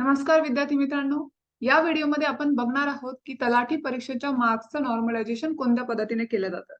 नमस्कार विद्यार्थी मित्रांनो. या व्हिडिओमध्ये आपण बघणार आहोत की तलाठी परीक्षेच्या मार्क्सचं नॉर्मलायझेशन कोणत्या पद्धतीने केलं जातं.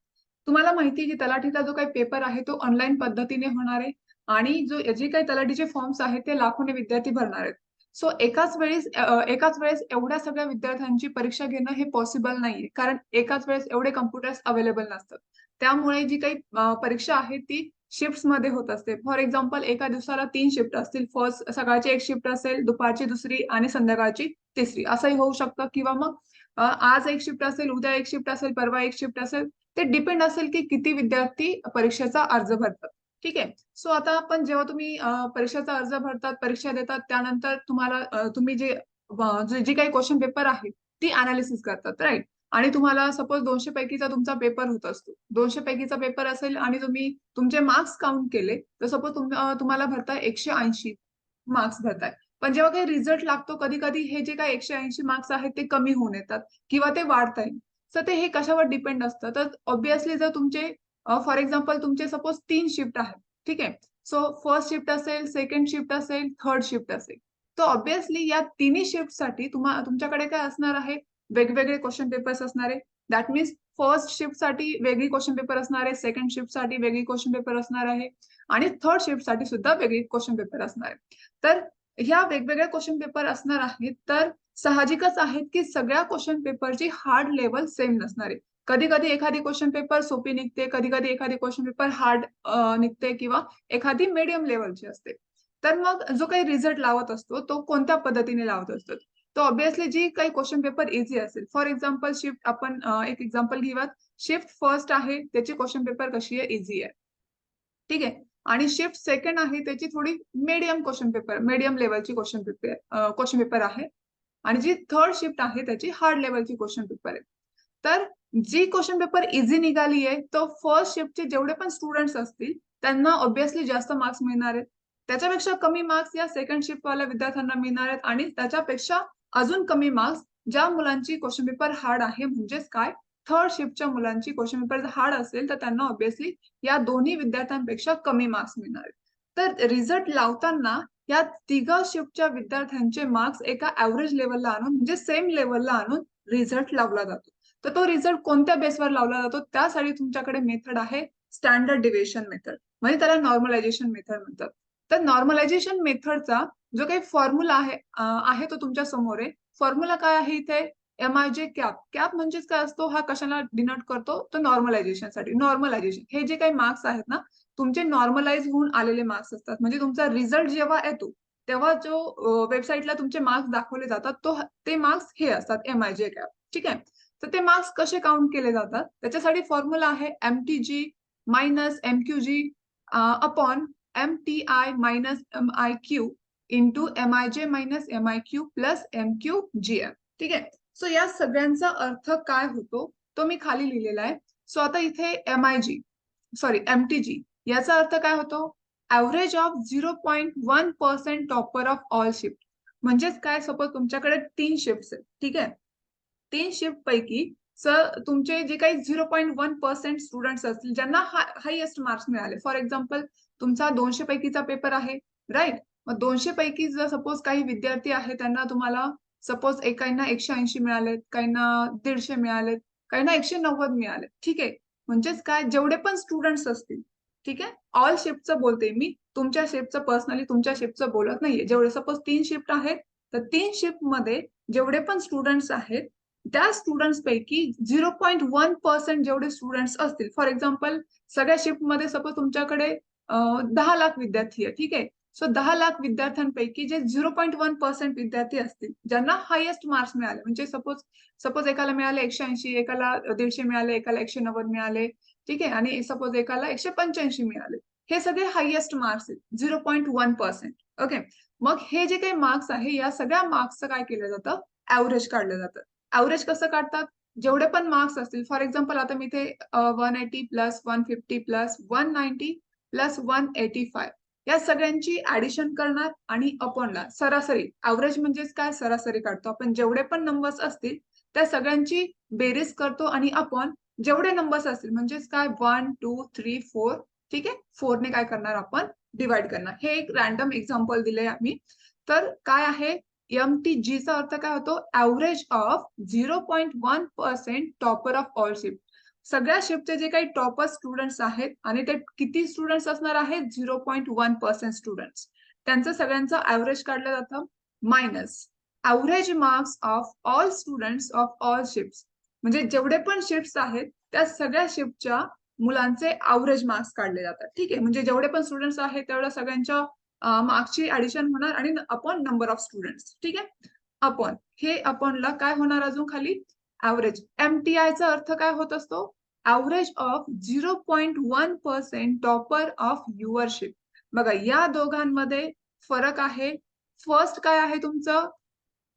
तुम्हाला माहिती आहे की तलाठीचा जो काही पेपर आहे तो ऑनलाईन पद्धतीने होणार आहे आणि जे काही तलाठीचे फॉर्म्स आहेत ते लाखोने विद्यार्थी भरणार आहेत. सो एकाच वेळेस एवढ्या सगळ्या विद्यार्थ्यांची परीक्षा घेणं हे पॉसिबल नाहीये, कारण एकाच वेळेस एवढे कॉम्प्युटर्स अवेलेबल नसतात. त्यामुळे जी काही परीक्षा आहे ती शिफ्ट्समध्ये होत असते. फॉर एक्झाम्पल एका दिवसाला 3 शिफ्ट असतील. फर्स्ट सकाळची एक शिफ्ट असेल, दुपारची दुसरी आणि संध्याकाळची तिसरी असंही होऊ शकतं किंवा मग आज एक शिफ्ट असेल, उद्या एक शिफ्ट असेल, परवा एक शिफ्ट असेल. ते डिपेंड असेल की किती विद्यार्थी परीक्षेचा अर्ज भरतात. ठीक आहे. सो आता आपण जेव्हा तुम्ही परीक्षेचा अर्ज भरतात, परीक्षा देतात त्यानंतर तुम्हाला तुम्ही जी काही क्वेश्चन पेपर आहे ती एनालिसिस करतात, राइट? आणि तुम्हाला सपोज 200 पैकीचा तुमचा पेपर होत असतो. 200 पैकीचा पेपर असेल आणि तुम्ही तुमचे मार्क्स काउंट केले, तर सपोज तुम्हाला भरताय 180 मार्क्स भरताय. पण जेव्हा काही रिझल्ट लागतो कधी-कधी हे जे काही 180 मार्क्स आहेत ते कमी होऊन येतात किंवा ते वाढताय. सो ते हे कशावर डिपेंड असतं? तर ऑब्व्हियसली जर तुमचे फॉर एक्झाम्पल तुमचे सपोज 3 शिफ्ट आहेत. ठीक आहे. सो फर्स्ट शिफ्ट असेल, सेकंड शिफ्ट असेल, थर्ड शिफ्ट असेल. तर ऑब्व्हियसली या तिन्ही शिफ्टसाठी तुमच्याकडे काय असणार आहे? वेगवेगळे क्वेश्चन पेपर्स असणार आहे. दॅट मीन्स फर्स्ट शिफ्टसाठी वेगळी क्वेश्चन पेपर असणार आहे, सेकंड शिफ्टसाठी वेगळी क्वेश्चन पेपर असणार आहे आणि थर्ड शिफ्टसाठी सुद्धा वेगळी क्वेश्चन पेपर असणार आहे. तर ह्या वेगवेगळ्या क्वेश्चन पेपर असणार आहेत, तर साहजिकच आहे की सगळ्या क्वेश्चन पेपरची हार्ड लेवल सेम नसणार आहे. कधी-कधी एखादी क्वेश्चन पेपर सोपी निघते, कधी-कधी एखादी क्वेश्चन पेपर हार्ड निघते किंवा एखादी मीडियम लेव्हलची असते. तर मग जो काही रिझल्ट लावत असतो, तो कोणत्या पद्धतीने लावत असतो? तर ऑब्व्हियसली जी काही क्वेश्चन पेपर ईझी असेल. फॉर एक्झाम्पल शिफ्ट आपण एक एक्झाम्पल घेऊयात. शिफ्ट फर्स्ट आहे, त्याची क्वेश्चन पेपर कशी आहे? ईझी आहे. ठीक आहे. आणि शिफ्ट सेकंड आहे, त्याची थोडी मीडियम लेव्हलची क्वेश्चन पेपर आहे. आणि जी थर्ड शिफ्ट आहे, त्याची हार्ड लेव्हलची क्वेश्चन पेपर आहे. तर जी क्वेश्चन पेपर ईझी निघाली आहे, तो फर्स्ट शिफ्टचे जेवढे पण स्टुडंट्स असतील, त्यांना ऑब्व्हियसली जास्त मार्क्स मिळणार आहेत. त्याच्यापेक्षा कमी मार्क्स या सेकंड शिफ्टवाल्या विद्यार्थ्यांना मिळणार आहेत आणि त्याच्यापेक्षा अजून कमी मार्क्स ज्या मुलांची क्वेश्चन पेपर हार्ड आहे, म्हणजेच काय थर्ड शिफ्टच्या मुलांची क्वेश्चन पेपर जर हार्ड असेल, तर त्यांना ऑब्व्हियसली या दोन्ही विद्यार्थ्यांपेक्षा कमी मार्क्स मिळणार आहेत. तर रिझल्ट लावताना या तिघा शिफ्टच्या विद्यार्थ्यांचे मार्क्स एका एव्हरेज लेव्हलला आणून म्हणजे सेम लेव्हलला आणून रिझल्ट लावला जातो. तर तो रिझल्ट कोणत्या बेसवर लावला जातो? त्यासाठी तुमच्याकडे मेथड आहे स्टँडर्ड डिव्हिएशन मेथड. म्हणजे त्याला नॉर्मलायझेशन मेथड म्हणतात. तर नॉर्मलायझेशन मेथडचा जो काही फॉर्म्युला आहे तो तुमच्या समोर आहे. फॉर्म्युला काय आहे इथे? एम-आय-जे कॅप. कॅप म्हणजेच काय असतो? हा कशाला डिनोट करतो? तर नॉर्मलायझेशनसाठी. नॉर्मलायझेशन हे जे काही मार्क्स आहेत ना, तुमचे नॉर्मलाइज होऊन आलेले मार्क्स असतात. म्हणजे तुमचा रिझल्ट जेव्हा येतो, तेव्हा जो वेबसाईटला तुमचे मार्क्स दाखवले जातात, ते मार्क्स हे असतात एम-आय-जे कॅप. ठीक आहे. तर ते मार्क्स कसे काउंट केले जातात? त्याच्यासाठी फॉर्म्युला आहे M T G minus M Q G upon M T I minus M I Q into M I J minus M I Q plus M Q G M. ठीक आहे. सो या सगळ्यांचा अर्थ काय होतो तो मी खाली लिहिलेला आहे. सो आता इथे एमटीजी याचा अर्थ काय होतो? Average of 0.1% topper of all shift. म्हणजेच काय, सपोज तुमच्याकडे 3 शिफ्ट आहेत. ठीक आहे. 3 शिफ्ट पैकी तुमचे जे काही 0.1% स्टुडंट्स असतील ज्यांना हायेस्ट मार्क्स मिळाले. फॉर एक्झाम्पल तुमचा 200 पैकीचा पेपर आहे, राइट? मग 200 पैकी जर सपोज काही विद्यार्थी आहेत त्यांना तुम्हाला सपोज काहींना 180 मिळालेत, काहींना 150 मिळालेत, काहींना 190 मिळाले. ठीक आहे. म्हणजेच काय, जेवढे पण स्टुडंट्स असतील, ठीक आहे. ऑल शिफ्टचं बोलते मी. तुमच्या शिफ्टचं पर्सनली तुमच्या शिफ्टचं बोलत नाहीये. जेवढे सपोज 3 शिफ्ट आहेत, तर 3 शिफ्टमध्ये जेवढे पण स्टुडंट्स आहेत, त्या स्टुडंट्स पैकी 0.1% जेवढे स्टुडंट्स असतील. फॉर एक्झाम्पल सगळ्या शिफ्टमध्ये सपोज तुमच्याकडे 10 लाख विद्यार्थी आहे. ठीक आहे. सो 10 लाख विद्यार्थ्यांपैकी जे 0.1% विद्यार्थी असतील, ज्यांना हायेस्ट मार्क्स मिळाले, म्हणजे सपोज सपोज एकाला मिळाले 180, एकाला 150 मिळाले, एकाला 190 मिळाले. ठीक आहे. आणि सपोज एकाला 185 मिळाले. हे सगळे हायेस्ट मार्क्स आहेत 0.1%. ओके. मग हे जे काही मार्क्स आहे, या सगळ्या मार्क्सचं काय केलं जातं? एव्हरेज काढलं जातं. एव्हरेज कसं काढतात? जेवढे पण मार्क्स असतील, फॉर एक्झाम्पल आता मी इथे 180 प्लस 150 प्लस 190 प्लस 185 या सगळ्यांची ऍडिशन करणार आणि अपॉनला सरासरी, एव्हरेज म्हणजेच काय, सरासरी काढतो आपण. जेवढे पण नंबर्स असतील त्या सगळ्यांची बेरीज करतो आणि अपॉन जेवढे नंबर्स असतील म्हणजेच काय 1 2 3 4. ठीक आहे. 4 ने काय करणार आपण? डिवाइड करणार. हे एक रॅन्डम एक्झाम्पल दिले आम्ही. तर काय आहे, MTG चा अर्थ काय होतो? Average of 0.1% topper of all shift. सगळ्या शिफ्टचे जे काही टॉपर स्टुडंट्स आहेत आणि ते किती स्टुडंट्स असणार आहेत? 0.1% स्टुडंट्स. त्यांचं सगळ्यांचं ऍव्हरेज काढलं जातं. Minus average marks of all students of all shift. म्हणजे जेवढे पण शिफ्ट्स आहेत त्या सगळ्या शिफ्टच्या मुलांचे ऍव्हरेज मार्क्स काढले जातात. ठीक आहे, म्हणजे जेवढे पण स्टुडंट्स आहेत तेवढ्या सगळ्यांच्या मार्क्सची ऍडिशन होणार आणि अपॉन नंबर ऑफ स्टुडंट्स. ठीक आहे, अपॉन हे अपॉनला काय होणार अजून खाली? ऍव्हरेज. MTI चा अर्थ काय होत असतो? Average of 0.1% topper of your shift. बघा या दोघांमध्ये फरक आहे. फर्स्ट काय आहे तुमचं?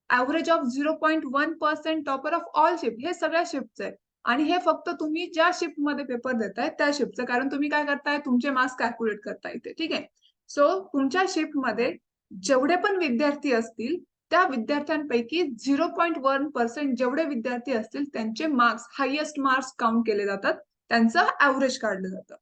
Average of 0.1% topper of all shift. हे सगळ्या शिफ्टचं आहे आणि हे फक्त तुम्ही ज्या शिफ्ट मध्ये पेपर देताय त्या शिफ्टचं, कारण तुम्ही काय करताय? तुमचे मार्क्स कॅल्क्युलेट करताय इथे. ठीक आहे, सो तुमच्या शिफ्ट मध्ये जेवढे पण विद्यार्थी असतील त्या विद्यार्थ्यांपैकी 0.1% जेवढे विद्यार्थी असतील त्यांचे मार्क्स, हायएस्ट मार्क्स काउंट केले जातात, त्यांचं ऍव्हरेज काढलं जातं.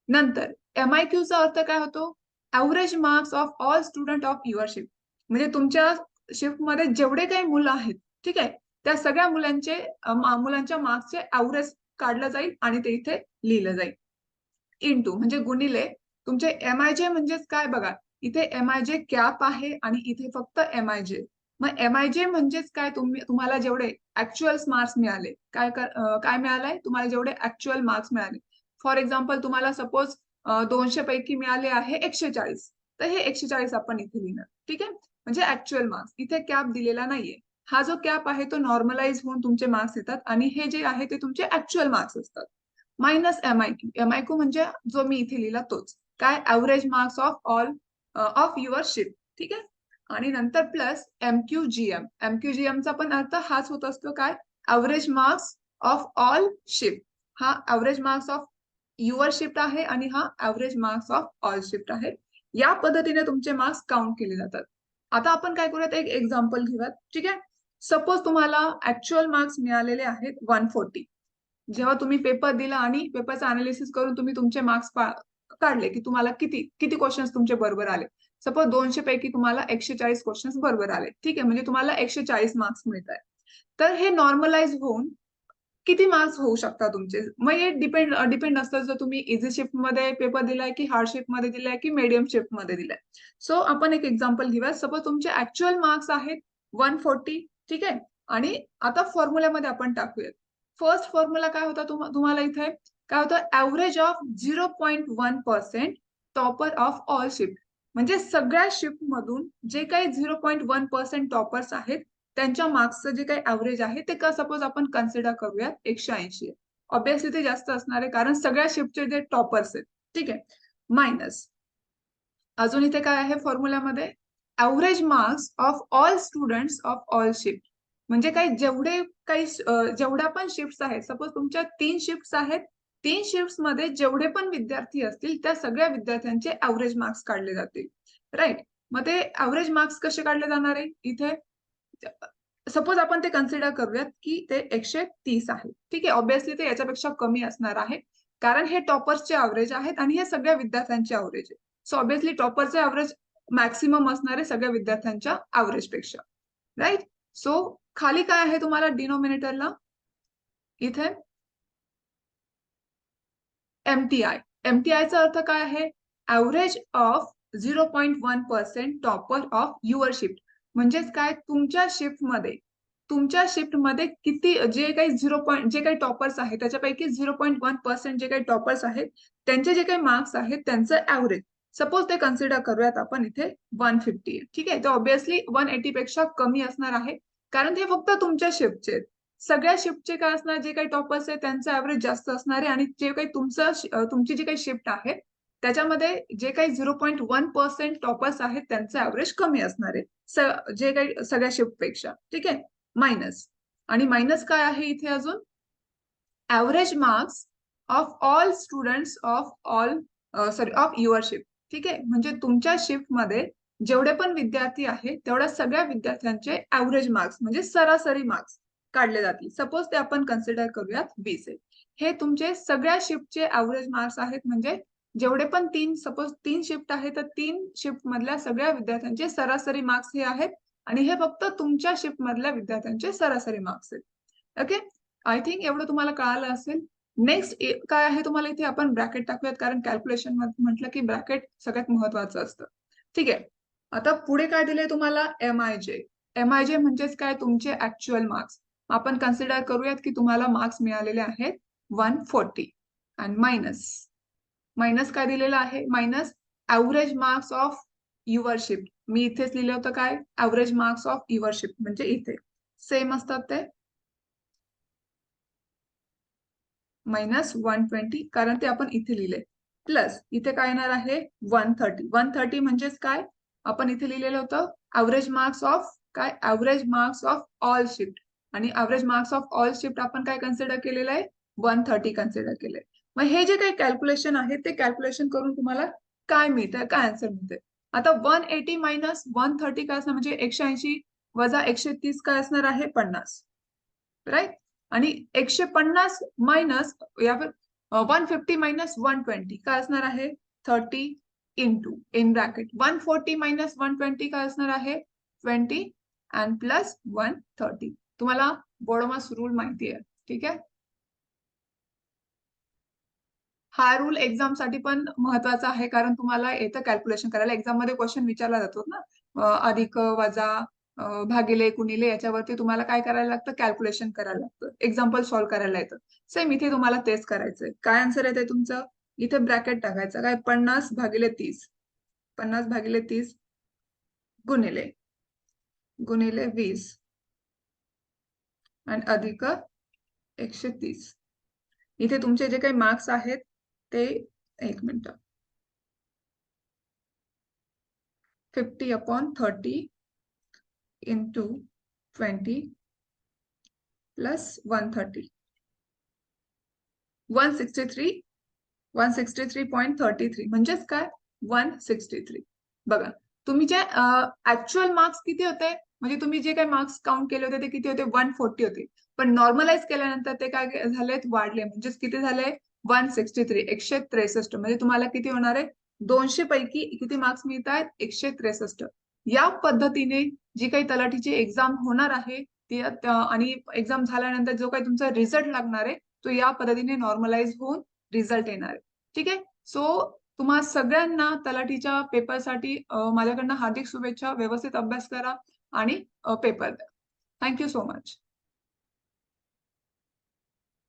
नंतर MIQ चा अर्थ काय होतो? Average marks of all student of your shift. म्हणजे तुमच्या शिफ्ट मध्ये जेवढे काही मुलं आहेत, ठीक आहे, त्या सगळ्या मुलांच्या मार्क्सचे ऍव्हरेज काढलं जाईल आणि ते इथे लिहिलं जाईल. इंटू म्हणजे गुणिले तुमचे MIJ म्हणजेच काय बघा, इथे MIJ कॅप आहे आणि इथे फक्त MIJ. मग MIJ म्हणजेच काय? तुम्हाला जेवढे ऍक्च्युअल मार्क्स मिळाले, काय मिळालंय तुम्हाला? जेवढे ऍक्च्युअल मार्क्स मिळाले. फॉर एक्झाम्पल तुम्हाला सपोज 200 पैकी मिळाले आहे 140, तर हे 140 आपण इथे लिहिणार. ठीक आहे, म्हणजे ऍक्च्युअल मार्क्स. इथे कॅप दिलेला नाहीये. हा जो कॅप आहे तो नॉर्मलाइज होऊन तुमचे मार्क्स येतात आणि हे जे आहे ते तुमचे ऍक्च्युअल मार्क्स असतात. Minus MIQ. MIQ म्हणजे जो मी इथे लिहिला तोच. काय? Average marks of all of your shift. ठीक आहे, आणि नंतर प्लस MQGM. MQGM चा पण अर्थ हाच होत असतो. काय? Average marks of all shift. हा average marks of your shift आहे आणि हा average marks of all shift आहे. या पद्धतीने तुमचे मार्क्स काउंट केले जातात. आता आपण काय करूयात? एक एक्झाम्पल घेऊयात. ठीक आहे, सपोज तुम्हाला ऍक्च्युअल मार्क्स मिळालेले आहेत 140. जेव्हा तुम्ही पेपर दिला आणि पेपरचं अनालिसिस करून तुम्ही तुमचे मार्क्स काढले की तुम्हाला किती किती क्वेश्चन्स तुमचे बरोबर आले. सपोज 200 पैकी तुम्हाला 140 क्वेश्चन्स बरोबर आले. ठीक आहे, म्हणजे तुम्हाला 140 मार्क्स मिळत आहे. तर हे नॉर्मलाइज होऊन किती मार्क्स होऊ शकतात तुमचे? मग हे डिपेंड असतं, जर तुम्ही इझी शिफ्ट मध्ये पेपर दिलाय की हार्ड शिफ्ट मध्ये दिलाय की मीडियम शिफ्ट मध्ये दिलाय. सो आपण एक एक्झाम्पल घेऊया. सपोज तुमचे ऍक्च्युअल मार्क्स आहेत 140. ठीक आहे, आणि आता फॉर्म्युल्यामध्ये आपण टाकूयात. फर्स्ट फॉर्म्युला काय होता तुम्हाला इथे? काय होतं? Average of 0.1% topper of all shift. म्हणजे सगळ्या शिफ्ट मधून जे काही 0.1% टॉपर्स आहेत त्यांच्या मार्क्सचं जे काही ऍव्हरेज आहे ते सपोज आपण कन्सिडर करूयात 180. ऑब्विसली ते जास्त असणार आहे कारण सगळ्या शिफ्टचे जे टॉपर्स आहेत. ठीक आहे, मायनस अजून इथे काय आहे फॉर्म्युल्यामध्ये? Average marks of all students of all shift. म्हणजे काही जेवढ्या पण शिफ्ट आहेत, सपोज तुमच्या 3 शिफ्ट आहेत, 3 शिफ्ट मध्ये जेवढे पण विद्यार्थी असतील त्या सगळ्या विद्यार्थ्यांचे ऍव्हरेज मार्क्स काढले जातील. राईट, मग ते ऍव्हरेज मार्क्स कसे काढले जाणार आहे? इथे सपोज आपण ते कन्सिडर करूयात की ते 130 आहे. ठीक आहे, ऑब्विसली ते याच्यापेक्षा कमी असणार आहे कारण हे टॉपर्सचे ऍव्हरेज आहेत आणि हे सगळ्या विद्यार्थ्यांचे ऍव्हरेज आहे. सो ऑब्विसली टॉपरचे ऍव्हरेज मॅक्सिमम असणार आहे सगळ्या विद्यार्थ्यांच्या ऍव्हरेज पेक्षा. राईट, सो खाली काय आहे तुम्हाला डिनोमिनेटरला? इथे MTI. MTI चा अर्थ काय आहे? Average of 0.1% topper of your shift. म्हणजेच काय? तुमच्या शिफ्टमध्ये किती जे काही टॉपर्स आहेत त्याच्यापैकी 0.1% जे काही टॉपर्स आहेत त्यांचे जे काही मार्क्स आहेत त्यांचं ऍव्हरेज. सपोज ते कन्सिडर करूयात आपण इथे 150. ठीक आहे, तर ऑब्विसली 180 पेक्षा कमी असणार आहे कारण हे फक्त तुमच्या शिफ्टचे आहेत. सगळ्या शिफ्टचे काय असणार? जे काही टॉपर्स आहेत त्यांचं ऍव्हरेज जास्त असणार आहे आणि जे काही तुमची जी काही शिफ्ट आहे त्याच्यामध्ये जे काही 0.1% टॉपर्स आहेत त्यांचं ऍव्हरेज कमी असणार आहे जे काही सगळ्या शिफ्ट पेक्षा. ठीक आहे, मायनस. आणि मायनस काय आहे इथे अजून? Average marks of all students of your shift. ठीक आहे, म्हणजे तुमच्या शिफ्ट मध्ये जेवढे पण विद्यार्थी आहेत तेवढ्या सगळ्या विद्यार्थ्यांचे ऍव्हरेज मार्क्स म्हणजे सरासरी मार्क्स काढले जातील. सपोज ते आपण कन्सिडर करूयात 20 आहे. हे तुमचे सगळ्या शिफ्टचे ऍव्हरेज मार्क्स आहेत. म्हणजे जेवढे पण सपोज 3 शिफ्ट आहे तर 3 शिफ्ट मधल्या सगळ्या विद्यार्थ्यांचे सरासरी मार्क्स हे आहेत आणि हे फक्त तुमच्या शिफ्ट मधल्या विद्यार्थ्यांचे सरासरी मार्क्स आहेत. ओके, आय थिंक एवढं तुम्हाला कळालं असेल. नेक्स्ट काय आहे तुम्हाला इथे आपण ब्रॅकेट टाकूयात, कारण कॅल्क्युलेशन म्हटलं की ब्रॅकेट सगळ्यात महत्वाचं असतं. ठीक आहे, आता पुढे काय दिलंय तुम्हाला, MIJ. MIJ म्हणजेच काय, तुमचे ऍक्च्युअल मार्क्स. आपण कन्सिडर करूयात की तुम्हाला मार्क्स मिळालेले आहेत 140 आणि मायनस काय दिलेलं आहे, minus average marks of your shift. मी इथेच लिहिलं होतं काय, average marks of your shift, म्हणजे इथे सेम असतात ते -120, कारण ते आपण इथे लिहिले. प्लस इथे काय येणार आहे 130. 130 म्हणजेच काय, आपण इथे लिहिलेलं होतं ऍव्हरेज मार्क्स ऑफ काय, average marks of all shift. आणि average marks of all shift आपण काय कन्सिडर केलेलं आहे, 130 कन्सिडर केलंय. मग हे जे काही कॅल्क्युलेशन आहे ते कॅल्क्युलेशन करून तुम्हाला काय मिळतंय, काय आन्सर मिळतंय. आता 180 मायनस 130 काय असणार, म्हणजे 180 वजा 130 काय असणार आहे, 50. राईट. आणि 150 मायनस या 150 मायनस 120 काय असणार आहे, 30 इंटू इन ब्रॅकेट 140 मायनस 120 काय असणार आहे, 20 अँड प्लस 130. तुम्हाला बोडोमास रूल माहिती आहे, ठीक आहे. हा रूल एक्झाम साठी पण महत्वाचा आहे, कारण तुम्हाला येतं कॅल्क्युलेशन करायला. एक्झाम मध्ये क्वेश्चन विचारला जातो ना, अधिक वजा भागिले गुणिले याच्यावरती तुम्हाला काय करायला लागतं, कॅल्क्युलेशन करायला लागतं, एक्झाम्पल सॉल्व्ह करायला येतं. सेम इथे तुम्हाला तेच करायचंय. काय आन्सर येते तुमचं, इथे ब्रॅकेट टाकायचं काय, 50/30, 50/30 गुणिले 20 आणि अधिक 130. इथे तुमचे जे काही मार्क्स आहेत ते, एक मिनिट, 50/30 इंटू 20 प्लस 130, 163.33, म्हणजेच काय, 163. बघा, तुम्ही जे ऍक्च्युअल मार्क्स किती होते, म्हणजे तुम्ही जे काही मार्क्स काउंट केले होते ते किती होते, 140 होते. पण नॉर्मलाइज केल्यानंतर ते काय झालेत, वाढले. म्हणजेच किती झाले, 163, 163. म्हणजे तुम्हाला किती होणार आहे, 200 पैकी किती मार्क्स मिळत आहेत, 163. या पद्धतीने जी काही तलाठीची एक्झाम होणार आहे ती आणि एक्झाम झाल्यानंतर जो काही तुमचा रिझल्ट लागणार आहे तो या पद्धतीने नॉर्मलाइज होऊन रिझल्ट येणार आहे. ठीक आहे. सो तुम्हा सगळ्यांना तलाठीच्या पेपरसाठी माझ्याकडनं हार्दिक शुभेच्छा. व्यवस्थित अभ्यास करा आणि पेपर द्या. Thank you so much.